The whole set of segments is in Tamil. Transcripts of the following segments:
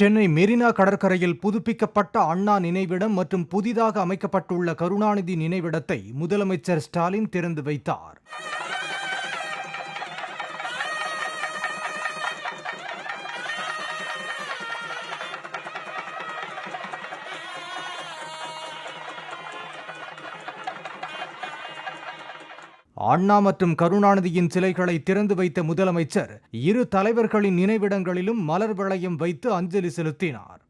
சென்னை மெரினா கடற்கரையில் புதுப்பிக்கப்பட்ட அண்ணா நினைவிடம் மற்றும் புதிதாக அமைக்கப்பட்டுள்ள கருணாநிதி நினைவிடத்தை முதலமைச்சர் ஸ்டாலின் திறந்து வைத்தார். அண்ணா மற்றும் கருணாநிதியின் சிலைகளை திறந்து வைத்த முதலமைச்சர் இரு தலைவர்களின் நினைவிடங்களிலும் மலர் வளையம் வைத்து அஞ்சலி செலுத்தினார்.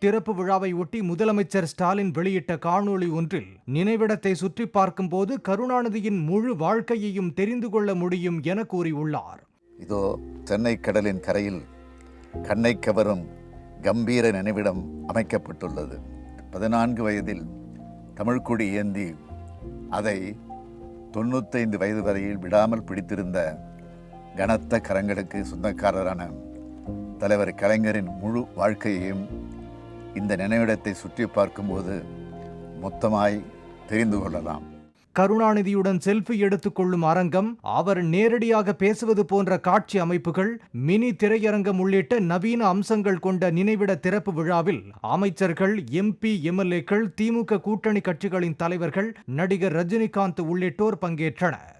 திறப்பு விழாவை ஒட்டி முதலமைச்சர் ஸ்டாலின் வெளியிட்ட காணொளி ஒன்றில் நினைவிடத்தை சுற்றி பார்க்கும்போது கருணாநிதியின் முழு வாழ்க்கையையும் தெரிந்து கொள்ள முடியும் என கூறியுள்ளார். இதோ சென்னை கடலின் கரையில் கண்ணை கவரும் கம்பீர நினைவிடம் அமைக்கப்பட்டுள்ளது. 14 வயதில் தமிழ்கொடி ஏந்தி அதை 95 வயது வரையில் விடாமல் பிடித்திருந்த கனத்த கரங்களுக்கு சொந்தக்காரரான தலைவர் கலைஞரின் முழு வாழ்க்கையையும் இந்த நினைவிடத்தை சுற்றி பார்க்கும்போது மொத்தமாய் தெரிந்து கொள்ளலாம். கருணாநிதியுடன் செல்ஃபி எடுத்துக் கொள்ளும் அரங்கம், அவர் நேரடியாக பேசுவது போன்ற காட்சி அமைப்புகள், மினி திரையரங்கம் உள்ளிட்ட நவீன அம்சங்கள் கொண்ட நினைவிட திறப்பு விழாவில் அமைச்சர்கள், MP, MLAக்கள், திமுக கூட்டணி கட்சிகளின் தலைவர்கள், நடிகர் ரஜினிகாந்த் உள்ளிட்டோர் பங்கேற்றனர்.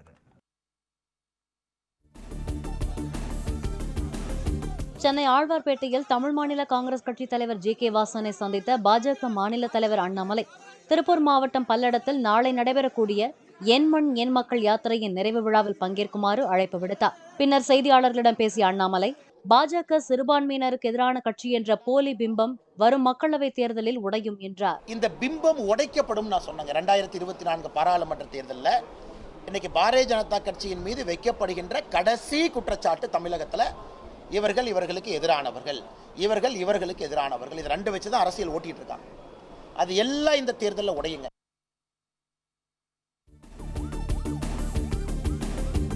சென்னை ஆழ்வார்பேட்டையில் தமிழ் மாநில காங்கிரஸ் கட்சி தலைவர் G.K. வாசனை சந்தித்த பாஜக மாநில தலைவர் அண்ணாமலை, திருப்பூர் மாவட்டம் பல்லடத்தில் நாளை நடைபெறக்கூடிய என் மண் என் மக்கள் யாத்திரையின் நிறைவு விழாவில் பங்கேற்குமாறு அழைப்பு விடுத்தார். பின்னர் செய்தியாளர்களிடம் பேசிய அண்ணாமலை, பாஜக சிறுபான்மையினருக்கு எதிரான கட்சி என்ற போலி பிம்பம் வரும் மக்களவை தேர்தலில் உடையும் என்றார். இந்த பிம்பம் உடைக்கப்படும் நான் சொன்னேங்க. 2024 பாராளுமன்ற தேர்தலில் இன்னைக்கு பாரதிய ஜனதா கட்சியின் மீது வைக்கப்படுகின்ற கடைசி குற்றச்சாட்டு தமிழகத்தில் இவர்களுக்கு எதிரானவர்கள், இவர்களுக்கு எதிரானவர்கள், இது ரெண்டு வச்சு தான் அரசியல் ஓட்டிட்டு இருக்காங்க. அது எல்லாம் இந்த தேர்தலில் உடையுங்க.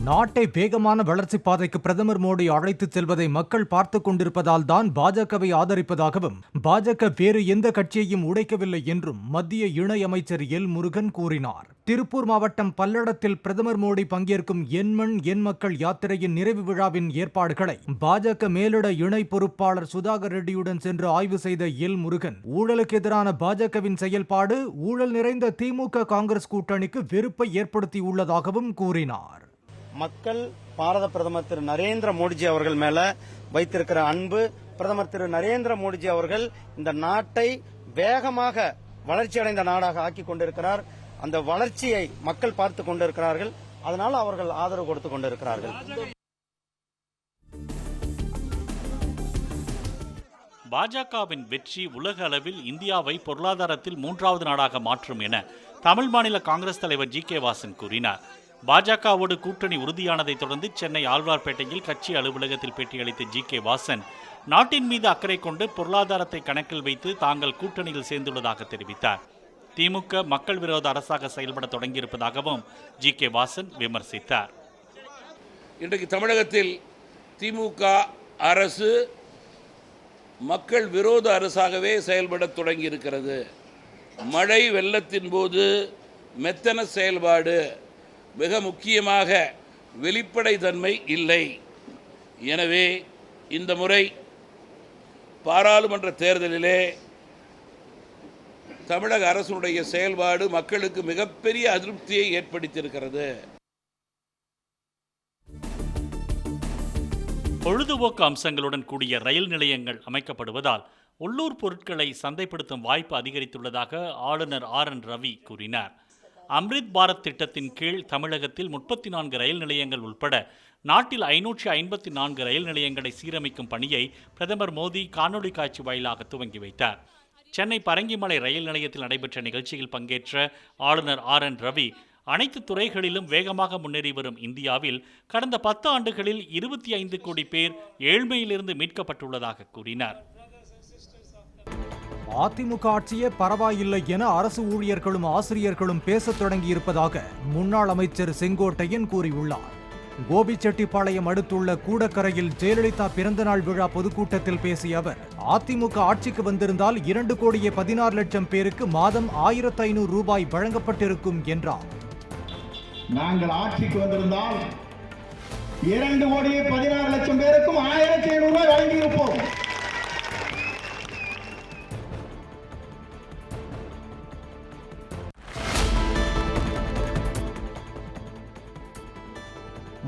நாட்டை வேகமான வளர்ச்சி பாதைக்கு பிரதமர் மோடி அழைத்துச் செல்வதை மக்கள் பார்த்துக் கொண்டிருப்பதால் தான் பாஜகவை ஆதரிப்பதாகவும், பாஜக வேறு எந்த கட்சியையும் உடைக்கவில்லை என்றும் மத்திய இணை அமைச்சர் எல் முருகன் கூறினார். திருப்பூர் மாவட்டம் பல்லடத்தில் பிரதமர் மோடி பங்கேற்கும் என் மண் என் மக்கள் யாத்திரையின் நிறைவு விழாவின் ஏற்பாடுகளை பாஜக மேலிட இணை பொறுப்பாளர் சுதாகர் ரெட்டியுடன் சென்று ஆய்வு செய்த எல் முருகன், ஊழலுக்கு எதிரான பாஜகவின் செயல்பாடு ஊழல் நிறைந்த திமுக காங்கிரஸ் கூட்டணிக்கு வெறுப்பை ஏற்படுத்தியுள்ளதாகவும் கூறினார். மக்கள் பாரத பிரதமர் திரு நரேந்திர மோடிஜி அவர்கள் மேல வைத்திருக்கிற அன்பு, பிரதமர் திரு நரேந்திர மோடிஜி அவர்கள் இந்த நாட்டை வேகமாக வளர்ச்சி அடைந்த நாடாக ஆக்கி கொண்டிருக்கிறார். அந்த வளர்ச்சியை மக்கள் பார்த்து கொண்டிருக்கிறார்கள். அதனால அவர்கள் ஆதரவு கொடுத்து கொண்டிருக்கிறார்கள். பாஜகவின் வெற்றி உலக அளவில் இந்தியாவை பொருளாதாரத்தில் 3வது நாடாக மாற்றும் என தமிழ் மாநில காங்கிரஸ் தலைவர் G.K. வாசன் கூறினார். பாஜகவோடு கூட்டணி உறுதியானதை தொடர்ந்து சென்னை ஆழ்வார்பேட்டையில் கட்சி அலுவலகத்தில் பேட்டியளித்த G.K. வாசன், நாட்டின் மீது அக்கறை கொண்டு பொருளாதாரத்தை கணக்கில் வைத்து தாங்கள் கூட்டணியில் சேர்ந்துள்ளதாக தெரிவித்தார். திமுக மக்கள் விரோத அரசாக செயல்பட தொடங்கியிருப்பதாகவும் G.K. வாசன் விமர்சித்தார். இன்றைக்கு தமிழகத்தில் திமுக அரசு மக்கள் விரோத அரசாகவே செயல்பட தொடங்கியிருக்கிறது. மழை வெள்ளத்தின் போது மெத்தன செயல்பாடு, மிக முக்கியமாக வெளிப்படைத்தன்மை இல்லை. எனவே இந்த முறை பாராளுமன்ற தேர்தலிலே தமிழக அரசுடைய செயல்பாடு மக்களுக்கு மிகப்பெரிய அதிருப்தியை ஏற்படுத்தியிருக்கிறது. பொழுதுபோக்கு அம்சங்களுடன் கூடிய ரயில் நிலையங்கள் அமைக்கப்படுவதால் உள்ளூர் பொருட்களை சந்தைப்படுத்தும் வாய்ப்பு அதிகரித்துள்ளதாக ஆளுநர் RN ரவி கூறினார். அம்ரித் பாரத் திட்டத்தின் கீழ் தமிழகத்தில் 34 ரயில் நிலையங்கள் உட்பட நாட்டில் 554 ரயில் நிலையங்களை சீரமைக்கும் பணியை பிரதமர் மோடி காணொலி காட்சி வாயிலாக துவங்கி வைத்தார். சென்னை பரங்கிமலை ரயில் நிலையத்தில் நடைபெற்ற நிகழ்ச்சியில் பங்கேற்ற ஆளுநர் RN ரவி, அனைத்து துறைகளிலும் வேகமாக முன்னேறி வரும் இந்தியாவில் கடந்த 10 ஆண்டுகளில் 25 கோடி பேர் ஏழ்மையிலிருந்து மீட்கப்பட்டுள்ளதாக கூறினார். அதிமுக ஆட்சியே பரவாயில்லை என அரசு ஊழியர்களும் ஆசிரியர்களும் பேசத் தொடங்கியிருப்பதாக முன்னாள் அமைச்சர் செங்கோட்டையன் கூறியுள்ளார். கோபிச்செட்டிப்பாளையம் அடுத்துள்ள கூடக்கரையில் ஜெயலலிதா பிறந்தநாள் விழா பொதுக்கூட்டத்தில் பேசிய அவர், அதிமுக ஆட்சிக்கு வந்திருந்தால் 2,16,00,000 பேருக்கு மாதம் 1,500 ரூபாய் வழங்கப்பட்டிருக்கும் என்றார். நாங்கள் ஆட்சிக்கு வந்திருந்தால் 2,16,00,000 பேருக்கும் 1,500 ரூபாய் வழங்கியிருப்போம்.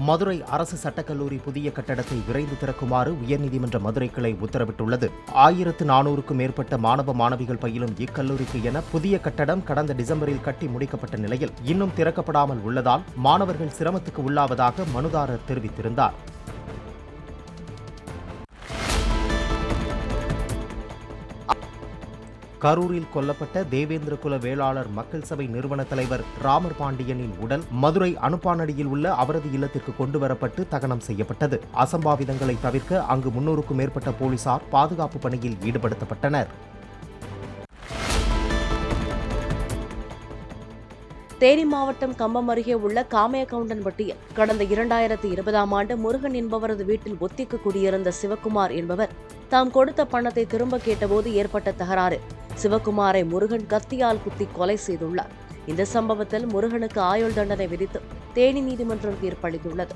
மதுரை அரசு சட்டக்கல்லூரி புதிய கட்டடத்தை விரைந்து திறக்குமாறு உயர்நீதிமன்ற மதுரை கிளை உத்தரவிட்டுள்ளது. 1400க்கும் மேற்பட்ட மாணவ மாணவிகள் பயிலும் இக்கல்லூரிக்கு என புதிய கட்டடம் கடந்த டிசம்பரில் கட்டி முடிக்கப்பட்ட நிலையில் இன்னும் திறக்கப்படாமல் உள்ளதால் மாணவர்கள் சிரமத்துக்கு உள்ளாவதாக மனுதாரர் தெரிவித்திருந்தார். கரூரில் கொல்லப்பட்ட தேவேந்திர குல வேளாளர் மக்கள் சபை நிறுவன தலைவர் ராமர் பாண்டியனின் உடல் மதுரை அனுப்பானடியில் உள்ள அவரது இல்லத்திற்கு கொண்டுவரப்பட்டு தகனம் செய்யப்பட்டது. அசம்பாவிதங்களை தவிர்க்க அங்கு 300க்கும் மேற்பட்ட போலீசார் பாதுகாப்பு பணியில் ஈடுபடுத்தப்பட்டனர். தேனி மாவட்டம் கம்பம் அருகே உள்ள காமையகவுண்டன்பட்டியில் கடந்த 2020ஆம் ஆண்டு முருகன் என்பவரது வீட்டில் ஒத்திக்கு குடியிருந்த சிவக்குமார் என்பவர் தாம் கொடுத்த பணத்தை திரும்ப கேட்டபோது ஏற்பட்ட தகராறு சிவக்குமாரை முருகன் கத்தியால் குத்தி கொலை செய்துள்ளார். இந்த சம்பவத்தில் முருகனுக்கு ஆயுள் தண்டனை விதித்து தேனி நீதிமன்றம் தீர்ப்பளித்துள்ளது.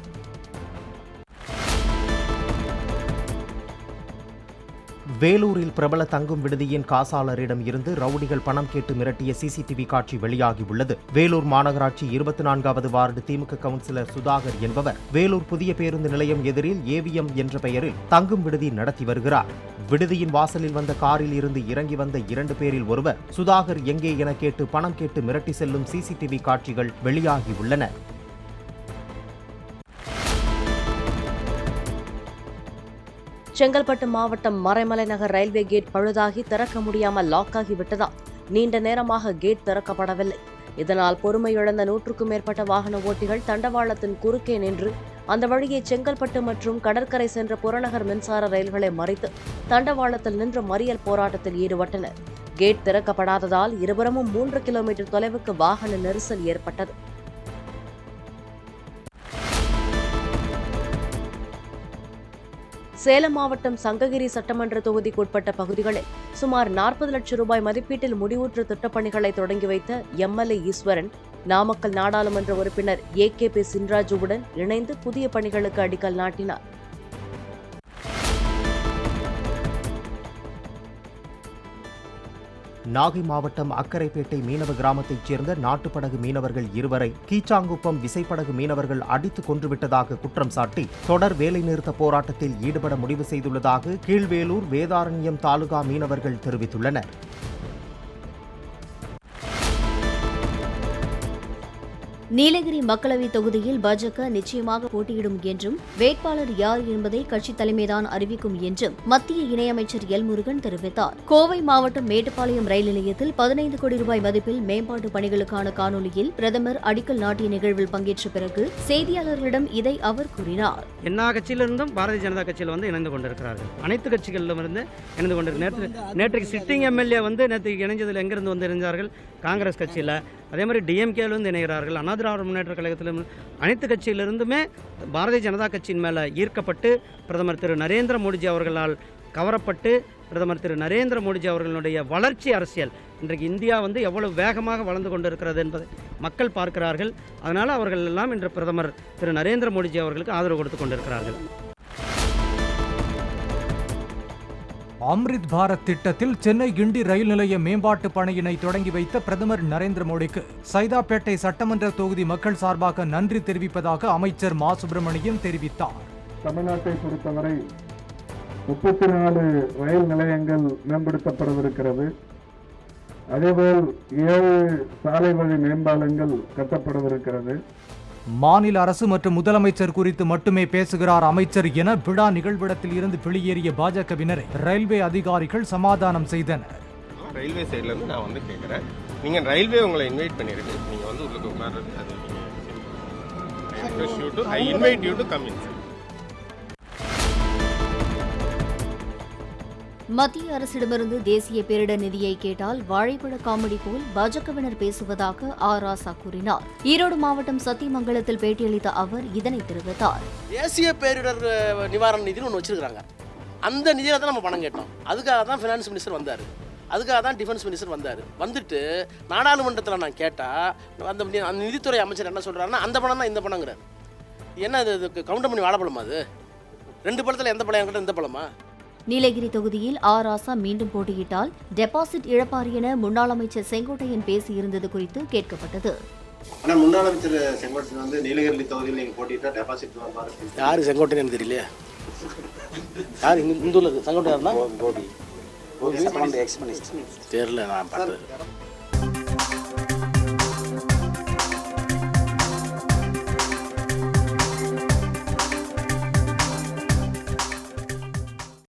வேலூரில் பிரபல தங்கும் விடுதியின் காசாளரிடம் இருந்து ரவுடிகள் பணம் கேட்டு மிரட்டிய சிசிடிவி காட்சி வெளியாகியுள்ளது. வேலூர் மாநகராட்சி 24வது வார்டு திமுக கவுன்சிலர் சுதாகர் என்பவர் வேலூர் புதிய பேருந்து நிலையம் எதிரில் ஏவிஎம் என்ற பெயரில் தங்கும் விடுதி நடத்தி வருகிறார். விடுதியின் வாசலில் வந்த காரில் இருந்து இறங்கி வந்த 2 பேரில் ஒருவர் சுதாகர் எங்கே என கேட்டு பணம் கேட்டு மிரட்டி செல்லும் சிசிடிவி காட்சிகள் வெளியாகியுள்ளன. செங்கல்பட்டு மாவட்டம் மறைமலை நகர் ரயில்வே கேட் பழுதாகி திறக்க முடியாமல் லாக் ஆகிவிட்டதால் நீண்ட நேரமாக கேட் திறக்கப்படவில்லை. இதனால் பொறுமை இழந்த 100க்கும் மேற்பட்ட வாகன ஓட்டிகள் தண்டவாளத்தின் குறுக்கே நின்று அந்த வழியே செங்கல்பட்டு மற்றும் கடற்கரை சென்ற புறநகர் மின்சார ரயில்களை மறித்து தண்டவாளத்தில் நின்று மறியல் போராட்டத்தில் ஈடுபட்டனர். கேட் திறக்கப்படாததால் இருபுறமும் 3 கிலோமீட்டர் தொலைவுக்கு வாகன நெரிசல் ஏற்பட்டது. சேலம் மாவட்டம் சங்ககிரி சட்டமன்ற தொகுதிக்குட்பட்ட பகுதிகளில் சுமார் 40 லட்சம் ரூபாய் மதிப்பீட்டில் முடிவுற்ற திட்டப்பணிகளை தொடங்கி வைத்த எம்எல்ஏ ஈஸ்வரன் நாமக்கல் நாடாளுமன்ற உறுப்பினர் ஏகேபி சின்ராஜுவுடன் இணைந்து புதிய பணிகளுக்கு அடிக்கல் நாட்டினார். நாகை மாவட்டம் அக்கரைப்பேட்டை மீனவ கிராமத்தைச் சேர்ந்த நாட்டுப்படகு மீனவர்கள் 2 கீச்சாங்குப்பம் விசைப்படகு மீனவர்கள் அடித்து கொன்றுவிட்டதாக குற்றம் சாட்டி தொடர் வேலைநிறுத்த போராட்டத்தில் ஈடுபட முடிவு செய்துள்ளதாக கீழ்வேலூர் வேதாரண்யம் தாலுகா மீனவர்கள் தெரிவித்துள்ளனர். நீலகிரி மக்களவை தொகுதியில் பாஜக நிச்சயமாக போட்டியிடும் என்றும் வேட்பாளர் யார் என்பதை கட்சி தலைமைதான் அறிவிக்கும் என்றும் மத்திய இணையமைச்சர் எல் முருகன் தெரிவித்தார். கோவை மாவட்டம் மேட்டுப்பாளையம் ரயில் நிலையத்தில் 15 கோடி ரூபாய் மதிப்பில் மேம்பாட்டு பணிகளுக்கான காணொலியில் பிரதமர் அடிக்கல் நாட்டிய நிகழ்வில் பங்கேற்ற பிறகு செய்தியாளர்களிடம் இதை அவர் கூறினார். எல்லா கட்சியிலிருந்தும் பாரதிய ஜனதா கட்சியில் இணைந்து கொண்டிருக்கிறார்கள். அனைத்து கட்சிகளிலும் இருந்து இணைந்து கொண்டிருக்கிறார்கள். நேற்று சிட்டிங் எம்எல்ஏ நேற்று இணைஞ்சதில் எங்கிருந்து வந்து இருந்தார்கள்? காங்கிரஸ் கட்சியில், அதே மாதிரி டிஎம்கேலிருந்து இணைகிறார்கள். அண்ணா திராவிட முன்னேற்ற கழகத்திலும் அனைத்து கட்சியிலிருந்துமே பாரதிய ஜனதா கட்சியின் மேலே ஈர்க்கப்பட்டு பிரதமர் திரு நரேந்திர மோடிஜி அவர்களால் கவரப்பட்டு பிரதமர் திரு நரேந்திர மோடிஜி அவர்களுடைய வளர்ச்சி அரசியல் இன்றைக்கு இந்தியா எவ்வளவு வேகமாக வளர்ந்து கொண்டிருக்கிறது என்பதை மக்கள் பார்க்கிறார்கள். அதனால் அவர்கள் எல்லாம் இன்று பிரதமர் திரு நரேந்திர மோடிஜி அவர்களுக்கு ஆதரவு கொடுத்து கொண்டிருக்கிறார்கள். அம்ரித் பாரத் திட்டத்தில் சென்னை கிண்டி ரயில் நிலைய மேம்பாட்டு பணியினை தொடங்கி வைத்த பிரதமர் நரேந்திர மோடிக்கு சைதாப்பேட்டை சட்டமன்ற தொகுதி மக்கள் சார்பாக நன்றி தெரிவிப்பதாக அமைச்சர் மா சுப்பிரமணியன் தெரிவித்தார். தமிழ்நாட்டை பொறுத்தவரை 34 ரயில் நிலையங்கள் மேம்படுத்தப்படவிருக்கிறது. அதேபோல் 7 சாலை வழி மேம்பாலங்கள் கட்டப்படவிருக்கிறது. மாநில அரசு மற்றும் முதலமைச்சர் குறித்து மட்டுமே பேசுகிறார் அமைச்சர் என விழா நிகழ்விடத்தில் இருந்து வெளியேறிய பாஜகவினரை ரயில்வே அதிகாரிகள் சமாதானம் செய்தனர். ரயில்வே சைட்ல இருந்து நான் கேட்கிறேன், நீங்க ரயில்வே உங்களை இன்வைட் பண்ணிருக்கு, நீங்க உள்ளுக்கு உட்கார்றது, I invite you to come in. மத்திய அரசிடமிருந்து தேசிய பேரிடர் நிதியை கேட்டால் வாழைப்பழ காமெடி போல் பாஜகவினர் பேசுவதாக ராசா கூறினார். ஈரோடு மாவட்டம் சத்தியமங்கலத்தில் பேட்டியளித்த அவர் இதனை தெரிவித்தார். தேசிய பேரிடர் நிவாரண நிதினு ஒன்று வச்சிருக்காங்க. அந்த நிதியில தான் நம்ம பணம் கேட்டோம். அதுக்காக தான் ஃபினான்ஸ் மினிஸ்டர் வந்தார், அதுக்காக தான் டிஃபென்ஸ் மினிஸ்டர் வந்தார். வந்துட்டு நாடாளுமன்றத்தில் நான் கேட்டால் அந்த நிதித்துறை அமைச்சர் என்ன சொல்கிறாருன்னா அந்த பணம் தான் இந்த பணங்கிறார். என்ன இது கவுண்டர் பண்ணி வாழைப்பழமா? அது 2 பழத்தில் எந்த பழம் என்கிட்ட இந்த பழமா? நீலகிரி தொகுதியில் ராசா மீண்டும் போட்டியிட்டால் டெபாசிட் இழப்பார் என முன்னாள் அமைச்சர் செங்கோட்டையன் பேசியிருந்தது குறித்து கேட்கப்பட்டது. ஆனால் முன்னாள் அமைச்சர் செங்கோட்டையன் வந்து நீலகிரி தொகுதியில் நீங்கள் போட்டியிட்டா டெபாசிட் யார் செங்கோட்டையன் தெரியலையா? யார் இந்துள்ள செங்கோட்டையன் தான் தெரியல நான் பார்த்தது.